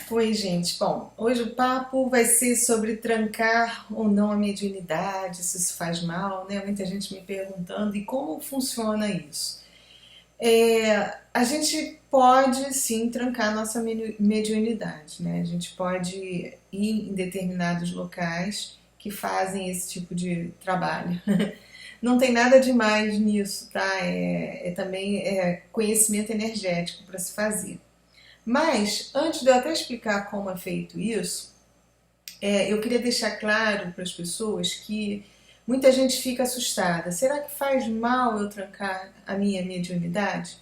Oi, gente. Bom, hoje o papo vai ser sobre trancar ou não a mediunidade, se isso faz mal, né? Muita gente me perguntando e como funciona isso. A gente pode sim trancar nossa mediunidade, né? A gente pode ir em determinados locais que fazem esse tipo de trabalho. Não tem nada demais nisso, tá? Também conhecimento energético para se fazer. Mas, antes de eu até explicar como é feito isso, eu queria deixar claro para as pessoas que muita gente fica assustada. Será que faz mal eu trancar a minha mediunidade?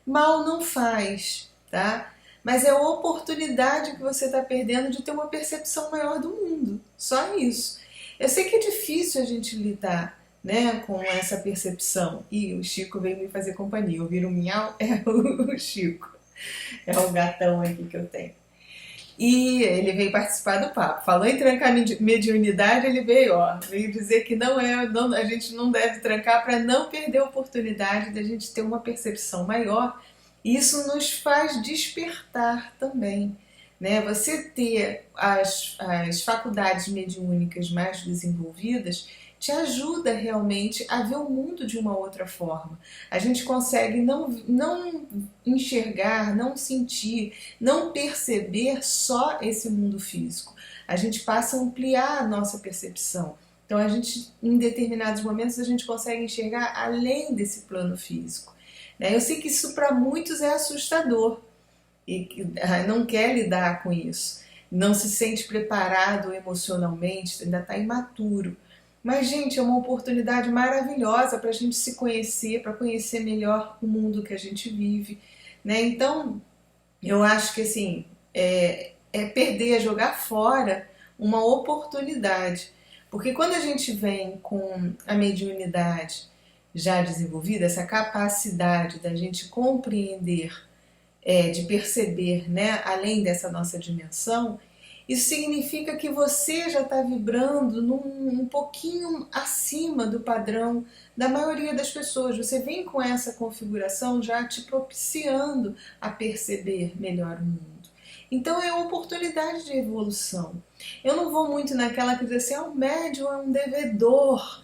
Mal não faz, tá? Mas é a oportunidade que você está perdendo de ter uma percepção maior do mundo. Só isso. Eu sei que é difícil a gente lidar, né, com essa percepção. E o Chico veio me fazer companhia. Ouviram o miau? É o Chico. É o gatão aqui que eu tenho. E ele veio participar do papo. Falou em trancar mediunidade, ele veio, veio dizer que a gente não deve trancar para não perder a oportunidade de a gente ter uma percepção maior. E isso nos faz despertar também, né? Você ter as faculdades mediúnicas mais desenvolvidas te ajuda realmente a ver o mundo de uma outra forma. A gente consegue não enxergar, não sentir, não perceber só esse mundo físico. A gente passa a ampliar a nossa percepção. Então a gente, em determinados momentos, a gente consegue enxergar além desse plano físico. Né? Eu sei que isso para muitos é assustador e que não quer lidar com isso. Não se sente preparado emocionalmente, ainda está imaturo. Mas, gente, é uma oportunidade maravilhosa para a gente se conhecer, para conhecer melhor o mundo que a gente vive, né? Então, eu acho que assim é perder, é jogar fora uma oportunidade, porque quando a gente vem com a mediunidade já desenvolvida, essa capacidade da gente compreender, de perceber, né, além dessa nossa dimensão, isso significa que você já está vibrando um pouquinho acima do padrão da maioria das pessoas. Você vem com essa configuração já te propiciando a perceber melhor o mundo. Então é uma oportunidade de evolução. Eu não vou muito naquela que diz assim, o médium é um devedor.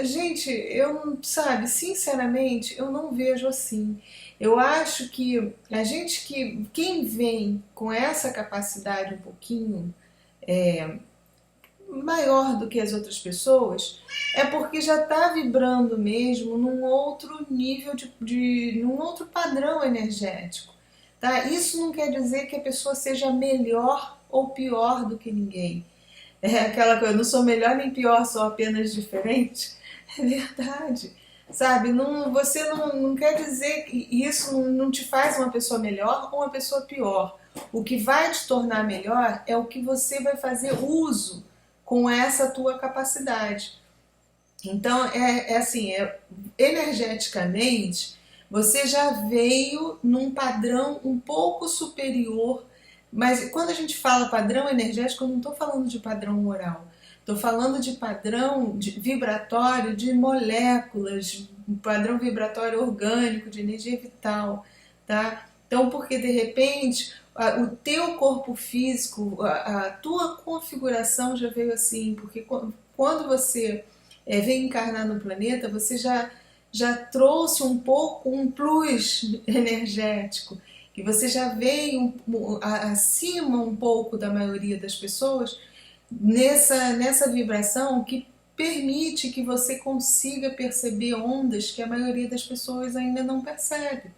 Gente, eu não, sabe, sinceramente, eu não vejo assim. Eu acho que a gente quem vem com essa capacidade um pouquinho maior do que as outras pessoas é porque já está vibrando mesmo num outro nível num outro padrão energético, tá? Isso não quer dizer que a pessoa seja melhor ou pior do que ninguém. É aquela coisa, eu não sou melhor nem pior, sou apenas diferente. É verdade. Sabe, você não quer dizer que isso não te faz uma pessoa melhor ou uma pessoa pior. O que vai te tornar melhor é o que você vai fazer uso com essa tua capacidade. Então, energeticamente, você já veio num padrão um pouco superior, mas quando a gente fala padrão energético, eu não estou falando de padrão moral. Estou falando de padrão vibratório de moléculas, um padrão vibratório orgânico, de energia vital, tá? Então, porque de repente o teu corpo físico, a tua configuração já veio assim, porque quando você veio encarnar no planeta, você já trouxe um pouco um plus energético, que você já veio acima um pouco da maioria das pessoas nessa vibração que permite que você consiga perceber ondas que a maioria das pessoas ainda não percebe.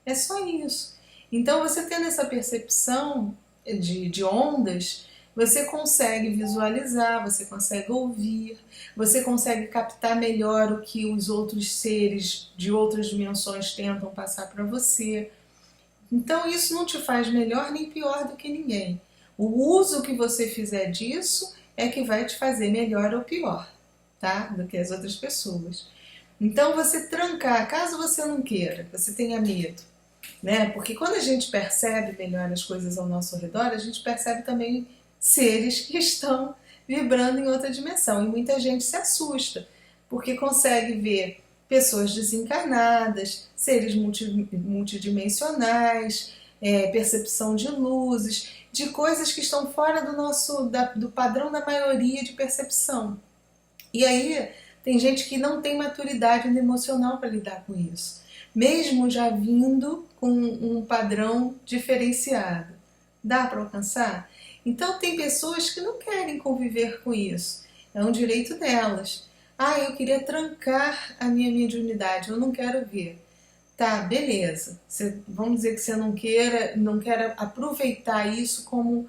É só isso. Então, você tendo essa percepção de ondas, você consegue visualizar, você consegue ouvir, você consegue captar melhor o que os outros seres de outras dimensões tentam passar para você. Então, isso não te faz melhor nem pior do que ninguém. O uso que você fizer disso é que vai te fazer melhor ou pior, tá? Do que as outras pessoas. Então, você trancar, caso você não queira, você tenha medo, né? Porque quando a gente percebe melhor as coisas ao nosso redor, a gente percebe também seres que estão vibrando em outra dimensão. E muita gente se assusta, porque consegue ver pessoas desencarnadas, seres multidimensionais, percepção de luzes, de coisas que estão fora do padrão da maioria de percepção. E aí tem gente que não tem maturidade emocional para lidar com isso, mesmo já vindo com um padrão diferenciado. Dá para alcançar? Então tem pessoas que não querem conviver com isso. É um direito delas. Ah, eu queria trancar a minha mediunidade, eu não quero ver. Tá, beleza. Vamos dizer que você não queira aproveitar isso como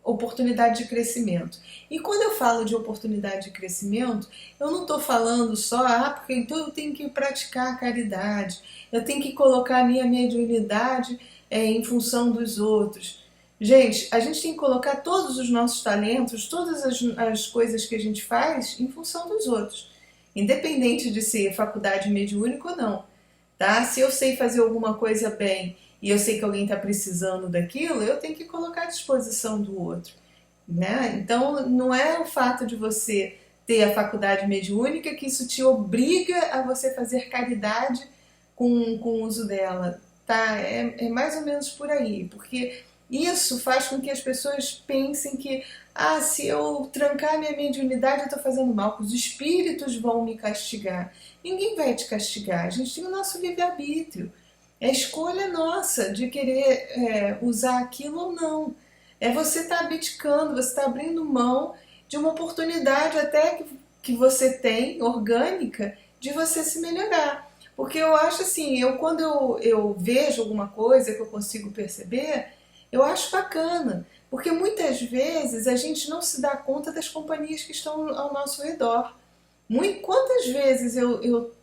oportunidade de crescimento. E quando eu falo de oportunidade de crescimento, eu não estou falando só, porque então eu tenho que praticar a caridade, eu tenho que colocar a minha mediunidade em função dos outros. Gente, a gente tem que colocar todos os nossos talentos, todas as coisas que a gente faz em função dos outros, independente de ser faculdade mediúnica ou não. Tá? Se eu sei fazer alguma coisa bem e eu sei que alguém está precisando daquilo, eu tenho que colocar à disposição do outro. Né? Então, não é o fato de você ter a faculdade mediúnica que isso te obriga a você fazer caridade com o uso dela. Tá? É mais ou menos por aí, porque isso faz com que as pessoas pensem que se eu trancar minha mediunidade eu estou fazendo mal, que os espíritos vão me castigar. Ninguém vai te castigar, a gente tem o nosso livre-arbítrio. É a escolha nossa de querer usar aquilo ou não. Você estar abdicando, você está abrindo mão de uma oportunidade até que você tem, orgânica, de você se melhorar. Porque eu acho assim, quando eu vejo alguma coisa que eu consigo perceber, eu acho bacana, porque muitas vezes a gente não se dá conta das companhias que estão ao nosso redor. Quantas vezes eu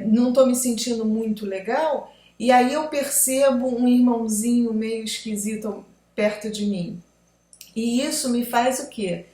não estou me sentindo muito legal e aí eu percebo um irmãozinho meio esquisito perto de mim. E isso me faz o quê?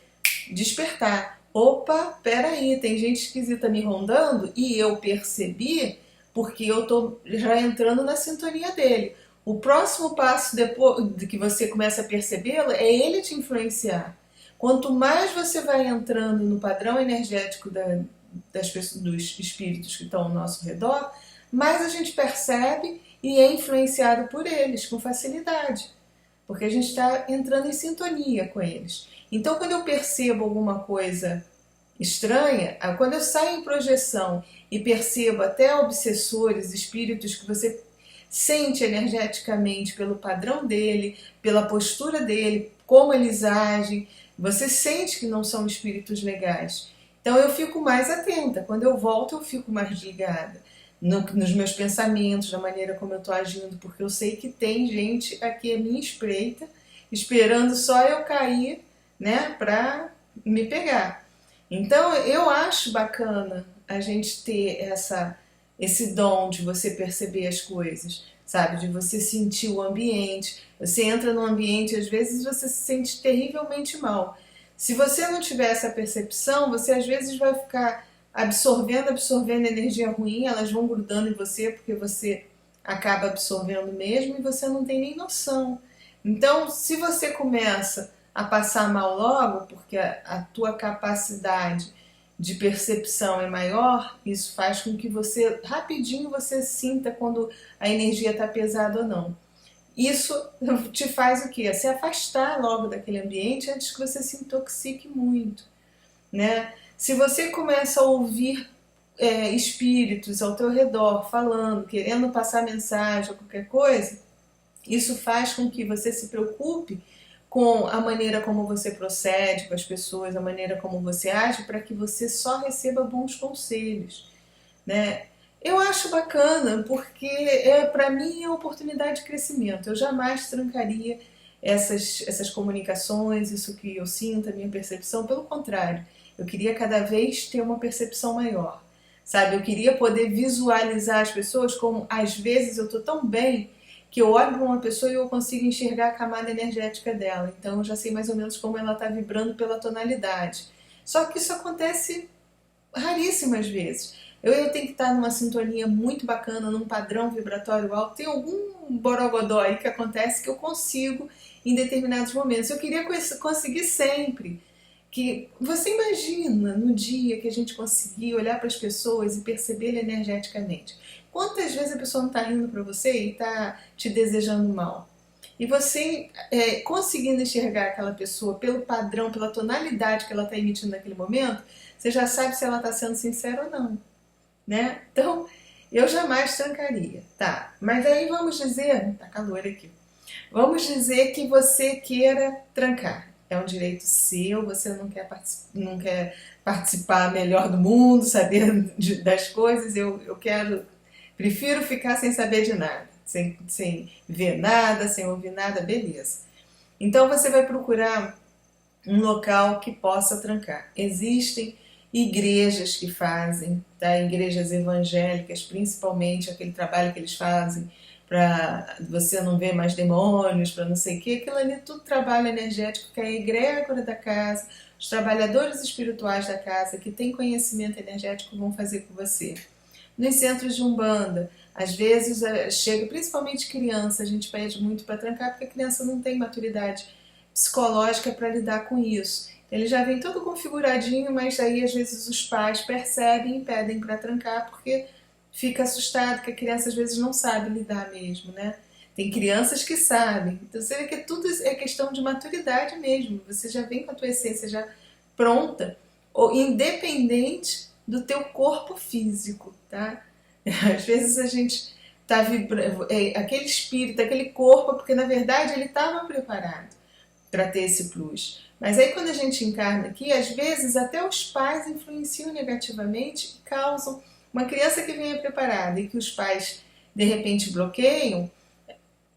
Despertar. Opa, peraí, tem gente esquisita me rondando e eu percebi porque eu estou já entrando na sintonia dele. O próximo passo depois de que você começa a percebê-lo é ele te influenciar. Quanto mais você vai entrando no padrão energético dos espíritos que estão ao nosso redor, mais a gente percebe e é influenciado por eles com facilidade, porque a gente está entrando em sintonia com eles. Então, quando eu percebo alguma coisa estranha, quando eu saio em projeção e percebo até obsessores, espíritos que você sente energeticamente pelo padrão dele, pela postura dele, como eles agem, você sente que não são espíritos legais. Então eu fico mais atenta. Quando eu volto, eu fico mais ligada nos meus pensamentos, na maneira como eu estou agindo, porque eu sei que tem gente aqui à minha espreita, esperando só eu cair, né, para me pegar. Então eu acho bacana a gente ter esse dom de você perceber as coisas, sabe? De você sentir o ambiente. Você entra no ambiente e às vezes você se sente terrivelmente mal. Se você não tiver essa percepção, você às vezes vai ficar absorvendo energia ruim, elas vão grudando em você porque você acaba absorvendo mesmo e você não tem nem noção. Então, se você começa a passar mal logo, porque a tua capacidade de percepção é maior, isso faz com que rapidinho você sinta quando a energia está pesada ou não. Isso te faz o quê? Se afastar logo daquele ambiente antes que você se intoxique muito, né? Se você começa a ouvir espíritos ao teu redor falando, querendo passar mensagem ou qualquer coisa, isso faz com que você se preocupe com a maneira como você procede com as pessoas, a maneira como você age, para que você só receba bons conselhos, né? Eu acho bacana, porque para mim é oportunidade de crescimento. Eu jamais trancaria essas comunicações, isso que eu sinto, a minha percepção. Pelo contrário, eu queria cada vez ter uma percepção maior, sabe? Eu queria poder visualizar as pessoas como, às vezes, eu estou tão bem que eu olho para uma pessoa e eu consigo enxergar a camada energética dela. Então eu já sei mais ou menos como ela está vibrando pela tonalidade. Só que isso acontece raríssimas vezes. Eu tenho que estar numa sintonia muito bacana, num padrão vibratório alto. Tem algum borogodó aí que acontece que eu consigo em determinados momentos. Eu queria conseguir sempre. Que você imagina no dia que a gente conseguir olhar para as pessoas e perceber energeticamente. Quantas vezes a pessoa não está rindo para você e está te desejando mal? E você, conseguindo enxergar aquela pessoa pelo padrão, pela tonalidade que ela está emitindo naquele momento, você já sabe se ela está sendo sincera ou não, né? Então, eu jamais trancaria, tá? Mas aí vamos dizer, tá calor aqui, vamos dizer que você queira trancar. É um direito seu, você não quer participar melhor do mundo, saber das coisas. Eu prefiro ficar sem saber de nada, sem ver nada, sem ouvir nada, beleza. Então você vai procurar um local que possa trancar. Existem igrejas que fazem, tá? Igrejas evangélicas, principalmente aquele trabalho que eles fazem para você não ver mais demônios, para não sei o que, aquilo ali é tudo trabalho energético que é a egrégora da casa, os trabalhadores espirituais da casa que têm conhecimento energético vão fazer com você. Nos centros de Umbanda, às vezes chega, principalmente criança, a gente pede muito para trancar porque a criança não tem maturidade psicológica para lidar com isso. Ele já vem todo configuradinho, mas aí às vezes os pais percebem e pedem para trancar porque fica assustado que a criança às vezes não sabe lidar mesmo, né? Tem crianças que sabem. Então você vê que tudo é questão de maturidade mesmo. Você já vem com a tua essência já pronta, ou independente do teu corpo físico, tá? Às vezes a gente tá vibrando, aquele espírito, aquele corpo, porque na verdade ele estava preparado para ter esse plus. Mas aí quando a gente encarna aqui, às vezes até os pais influenciam negativamente e causam uma criança que venha preparada e que os pais de repente bloqueiam,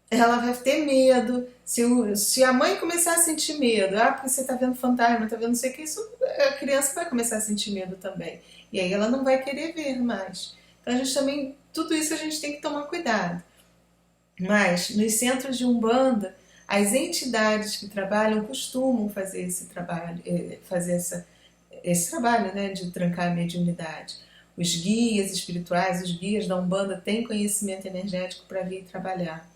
ela vai ter medo. Se a mãe começar a sentir medo, porque você está vendo fantasma, está vendo não sei o que, isso, a criança vai começar a sentir medo também. E aí ela não vai querer ver mais. Então a gente também, tudo isso a gente tem que tomar cuidado. Mas nos centros de Umbanda, as entidades que trabalham costumam fazer esse trabalho, esse trabalho, né, de trancar a mediunidade. Os guias espirituais, os guias da Umbanda têm conhecimento energético para vir trabalhar.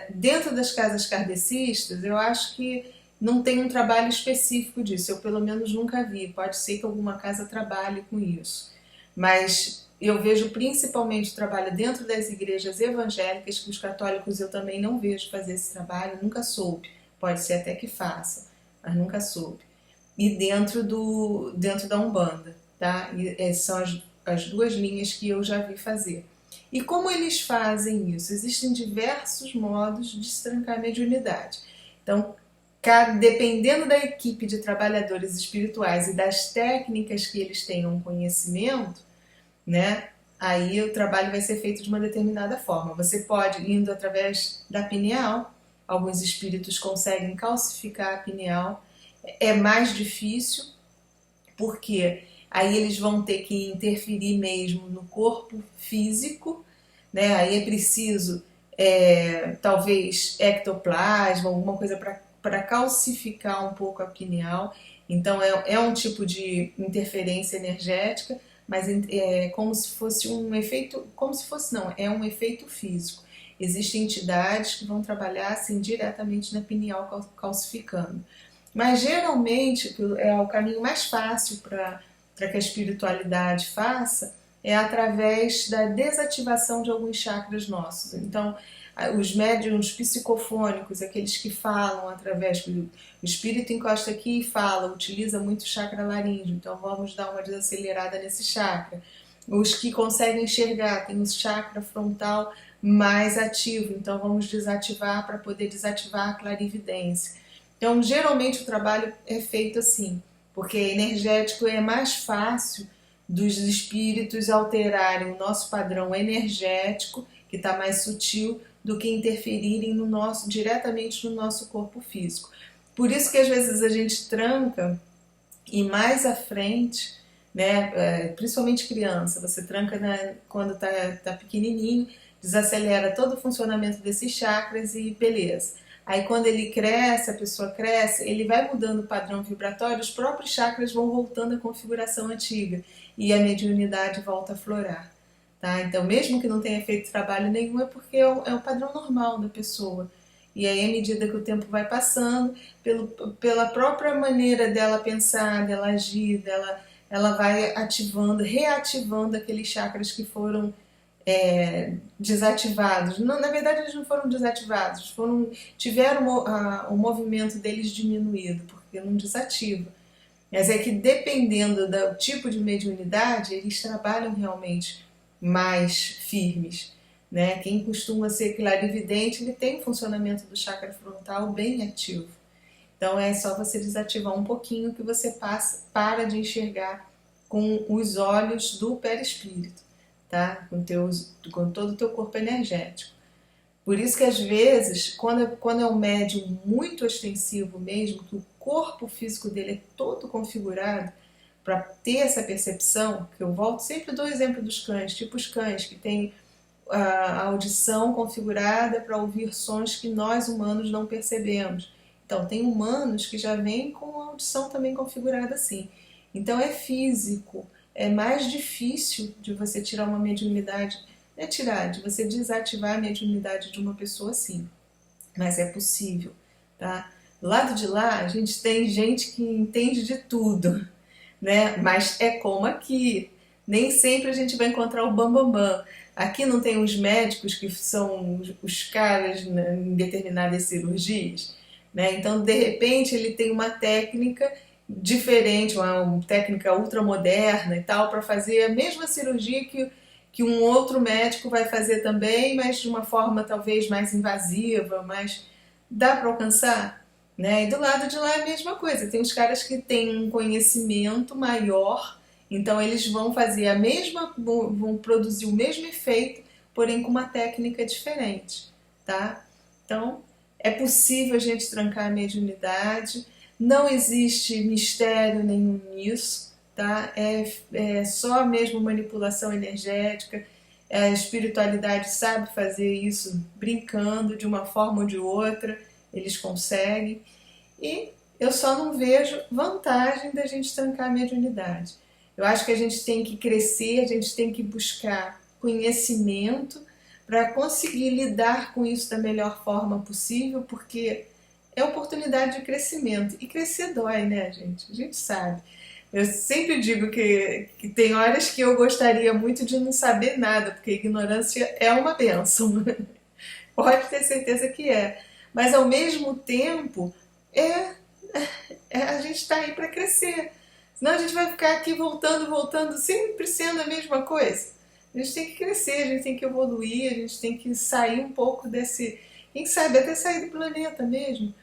Dentro das casas kardecistas, eu acho que não tem um trabalho específico disso, eu pelo menos nunca vi, pode ser que alguma casa trabalhe com isso, mas eu vejo principalmente o trabalho dentro das igrejas evangélicas, que os católicos eu também não vejo fazer esse trabalho, nunca soube, pode ser até que faça, mas nunca soube, e dentro da Umbanda, tá? E são as duas linhas que eu já vi fazer. E como eles fazem isso? Existem diversos modos de se trancar a mediunidade. Então, dependendo da equipe de trabalhadores espirituais e das técnicas que eles tenham conhecimento, né, aí o trabalho vai ser feito de uma determinada forma. Você pode, indo através da pineal, alguns espíritos conseguem calcificar a pineal, é mais difícil, porque aí eles vão ter que interferir mesmo no corpo físico, né? Aí é preciso, talvez, ectoplasma, alguma coisa para calcificar um pouco a pineal. Então é um tipo de interferência energética, mas é como se fosse um efeito, como se fosse não, é um efeito físico. Existem entidades que vão trabalhar assim diretamente na pineal calcificando. Mas geralmente é o caminho mais fácil para que a espiritualidade faça é através da desativação de alguns chakras nossos. Então, os médiuns psicofônicos, aqueles que falam através do espírito encosta aqui e fala, utiliza muito o chakra laríngeo, então vamos dar uma desacelerada nesse chakra. Os que conseguem enxergar, tem o chakra frontal mais ativo, então vamos desativar para poder desativar a clarividência. Então, geralmente o trabalho é feito assim, porque energético é mais fácil dos espíritos alterarem o nosso padrão energético, que está mais sutil, do que interferirem diretamente no nosso corpo físico. Por isso que às vezes a gente tranca e mais à frente, né, principalmente criança, você tranca quando está pequenininho, desacelera todo o funcionamento desses chakras e beleza. Aí quando ele cresce, a pessoa cresce, ele vai mudando o padrão vibratório, os próprios chakras vão voltando à configuração antiga e a mediunidade volta a florar. Tá? Então mesmo que não tenha feito trabalho nenhum, é porque é o padrão normal da pessoa. E aí à medida que o tempo vai passando, pela própria maneira dela pensar, dela agir, ela vai ativando, reativando aqueles chakras que foram desativados. Não, na verdade, eles não foram desativados, tiveram o movimento deles diminuído, porque não desativa. Mas é que dependendo do tipo de mediunidade, eles trabalham realmente mais firmes. Né? Quem costuma ser clarividente, ele tem o funcionamento do chakra frontal bem ativo. Então é só você desativar um pouquinho que você para de enxergar com os olhos do perispírito, tá? Com todo o teu corpo energético. Por isso que às vezes, quando é um médium muito ostensivo mesmo, que o corpo físico dele é todo configurado para ter essa percepção, que eu volto sempre do exemplo dos cães, tipo os cães que têm a audição configurada para ouvir sons que nós humanos não percebemos. Então, tem humanos que já vêm com a audição também configurada assim. Então, é físico, é mais difícil de você tirar uma mediunidade, não é tirar, de você desativar a mediunidade de uma pessoa assim. Mas é possível, tá? Do lado de lá, a gente tem gente que entende de tudo, né? Mas é como aqui. Nem sempre a gente vai encontrar o bambambam. Bam, bam. Aqui não tem os médicos que são os caras, né, em determinadas cirurgias, né? Então, de repente, ele tem uma técnica diferente, uma técnica ultramoderna e tal, para fazer a mesma cirurgia que um outro médico vai fazer também, mas de uma forma talvez mais invasiva, mas dá para alcançar? Né? E do lado de lá é a mesma coisa, tem os caras que têm um conhecimento maior, então eles vão fazer vão produzir o mesmo efeito, porém com uma técnica diferente, tá? Então, é possível a gente trancar a mediunidade, não existe mistério nenhum nisso, tá? É só mesmo manipulação energética, a espiritualidade sabe fazer isso brincando de uma forma ou de outra, eles conseguem, e eu só não vejo vantagem da gente trancar a mediunidade. Eu acho que a gente tem que crescer, a gente tem que buscar conhecimento para conseguir lidar com isso da melhor forma possível, porque é oportunidade de crescimento. E crescer dói, né, gente? A gente sabe. Eu sempre digo que tem horas que eu gostaria muito de não saber nada, porque a ignorância é uma bênção. Pode ter certeza que é. Mas, ao mesmo tempo, a gente está aí para crescer. Senão a gente vai ficar aqui voltando, sempre sendo a mesma coisa. A gente tem que crescer, a gente tem que evoluir, a gente tem que sair um pouco desse... Quem sabe até sair do planeta mesmo.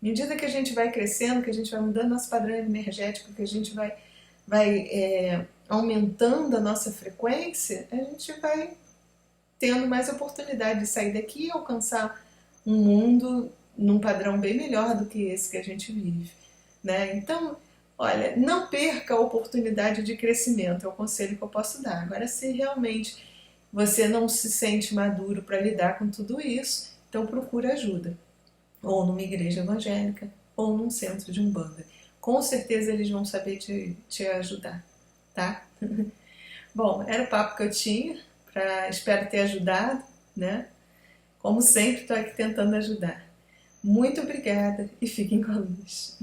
À medida que a gente vai crescendo, que a gente vai mudando nosso padrão energético, que a gente vai aumentando a nossa frequência, a gente vai tendo mais oportunidade de sair daqui e alcançar um mundo num padrão bem melhor do que esse que a gente vive, né? Então, olha, não perca a oportunidade de crescimento, é o conselho que eu posso dar. Agora, se realmente você não se sente maduro para lidar com tudo isso, então procura ajuda, ou numa igreja evangélica, ou num centro de Umbanda. Com certeza eles vão saber te ajudar, tá? Bom, era o papo que eu tinha, espero ter ajudado, né? Como sempre, estou aqui tentando ajudar. Muito obrigada e fiquem com a luz.